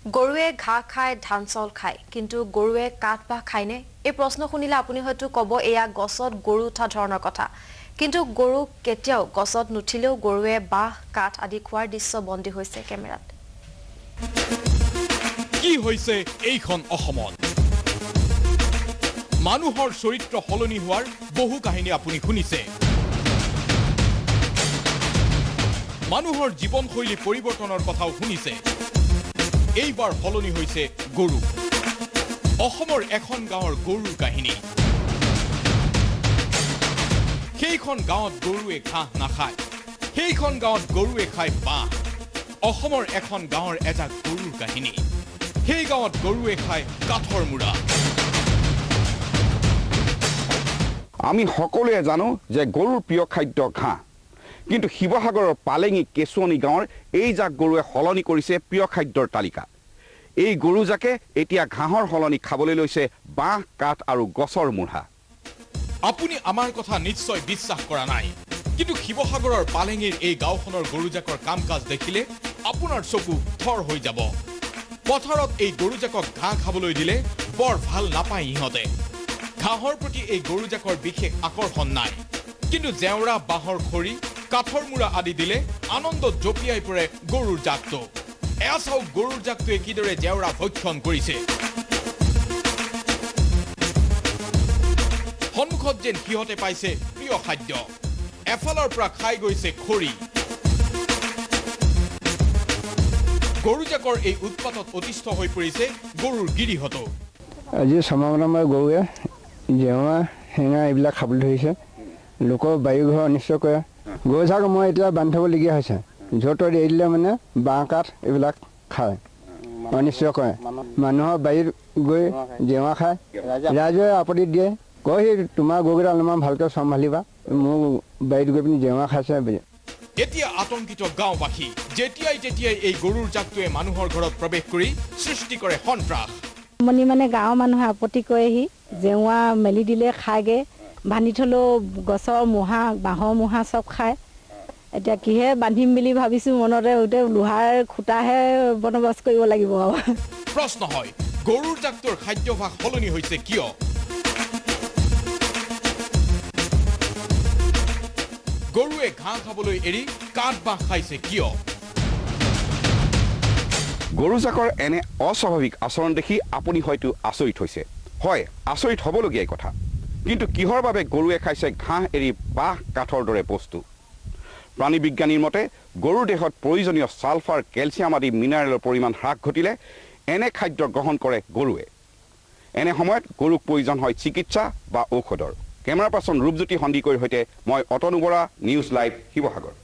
গৰুৱে ঘাঁহ খায় ধান চাউল খায় কিন্তু গৰুৱে কাঠ বাহ খায়নে এই প্ৰশ্ন শুনিলে আপুনি হয়তো ক'ব এয়া গছত গৰু উঠা ধৰণৰ কথা কিন্তু গৰু কেতিয়াও গছত নুঠিলেও গৰুৱে বাহ কাঠ আদি খোৱাৰ দৃশ্য বন্দী হৈছে কেমেৰাত কি হৈছে এইখন অসমত মানুহৰ চৰিত্ৰ হলনি হোৱাৰ বহু কাহিনী আপুনি শুনিছে মানুহৰ জীৱনশৈলী পৰিৱৰ্তনৰ কথাও শুনিছে এইবাৰ হলনি হৈছে গৰু অসমৰ এখন গাঁৱৰ গৰুৰ কাহিনী সেইখন গাঁৱত গৰুৱে ঘাঁহ নাখায় সেইখন গাঁৱত গৰুৱে খায় বাঁহ অসমৰ এখন গাঁৱৰ এজাক গৰুৰ কাহিনী সেই গাঁৱত গৰুৱে খায় কাঠৰ মূৰা আমি সকলোৱে জানো যে গৰুৰ প্ৰিয় খাদ্য ঘাঁহ কিন্তু শিৱসাগৰৰ পালেঙি কেচুৱনি গাঁৱৰ এই জাক গৰুৱে হলনি কৰিছে প্ৰিয় খাদ্যৰ তালিকা এই গৰু জাকে এতিয়া ঘাঁহৰ হলনি খাবলৈ লৈছে বাঁহ কাঠ আৰু গছৰ মূঢ়া আপুনি আমাৰ কথা নিশ্চয় বিশ্বাস কৰা নাই কিন্তু শিৱসাগৰৰ পালেঙিৰ এই গাঁওখনৰ গৰুজাকৰ কাম-কাজ দেখিলে আপোনাৰ চকু থৰ হৈ যাব পথাৰত এই গৰুজাকক ঘাঁহ খাবলৈ দিলে বৰ ভাল নাপায় ইহঁতে ঘাঁহৰ প্ৰতি এই গৰুজাকৰ বিশেষ আকৰ্ষণ নাই কিন্তু জেওৰা বাঁহৰ খৰি কাঠৰ মূৰা আদি দিলে আনন্দত জপিয়াই পৰে গৰুৰ জাকটো এয়া চাওক গৰুৰ জাকটোৱে কিদৰে জেওৰা ভক্ষণ কৰিছে সন্মুখত যেন সিহঁতে পাইছে প্ৰিয় খাদ্য এফালৰ পৰা খাই গৈছে খৰি গৰুজাকৰ এই উৎপাতত অতিষ্ঠ হৈ পৰিছে গৰুৰ গিৰিহঁতো আজি সমাগমৰ গৰুৱে জেওৰা হেঙা এইবিলাক খাবলৈ ধৰিছে লোকৰ বায়ু ঘৰ অনিষ্ট কৰে গৰুজাক মই এতিয়া বান্ধিবলগীয়া হৈছে য'ত এৰি দিলে মানে বাঁহ কাঠ এইবিলাক খায় অনিষ্ট কৰে মানুহৰ বাৰীত গৈ জেওৰা খায় ৰাইজে আপত্তি দিয়ে কয় তোমাৰ গৰুকেইটা অলপমান ভালকৈ চম্ভালিবা মোৰ বাৰীত গৈ পিনি জেওৰা খাইছে এতিয়া আতংকিত গাঁওবাসী যেতিয়াই তেতিয়াই এই গৰুৰ জাকটোৱে মানুহৰ ঘৰত প্ৰৱেশ কৰি সৃষ্টি কৰে সন্ত্ৰাস মানে গাঁৱৰ মানুহে আপত্তি কৰেহি জেওৰা মেলি দিলে খায়গে বান্ধি থলেও গছৰ মূঢ়া বাঁহৰ মূঢ়া চব খায় এতিয়া কিহে বান্ধিম বুলি ভাবিছো মনতে লোহাৰ খুঁটাহে বন্দবস্ত কৰিব লাগিব প্ৰশ্ন হয় গৰুৰ জাকটোৰ খাদ্যভাস সলনি হৈছে কিয় গৰুৱে ঘাঁহ খাবলৈ এৰি কাঠ বাঁহ খাইছে কিয় গৰুজাকৰ এনে অস্বাভাৱিক আচৰণ দেখি আপুনি হয়তো আচৰিত হৈছে হয় আচৰিত হ'বলগীয়া কথা কিন্তু কিহৰ বাবে গৰুৱে খাইছে ঘাঁহ এৰি বাঁহ কাঠৰ দৰে বস্তু প্ৰাণী বিজ্ঞানীৰ মতে গৰুৰ দেহত প্ৰয়োজনীয় সালফাৰ কেলছিয়াম আদি মিনাৰেলৰ পৰিমাণ হ্ৰাস ঘটিলে এনে খাদ্য গ্ৰহণ কৰে গৰুৱে এনে সময়ত গৰুক প্ৰয়োজন হয় চিকিৎসা বা ঔষধৰ কেমেৰা পাৰ্চন ৰূপজ্যোতি সন্দিকৈৰ সৈতে মই অতনু বৰা নিউজ লাইভ শিৱসাগৰ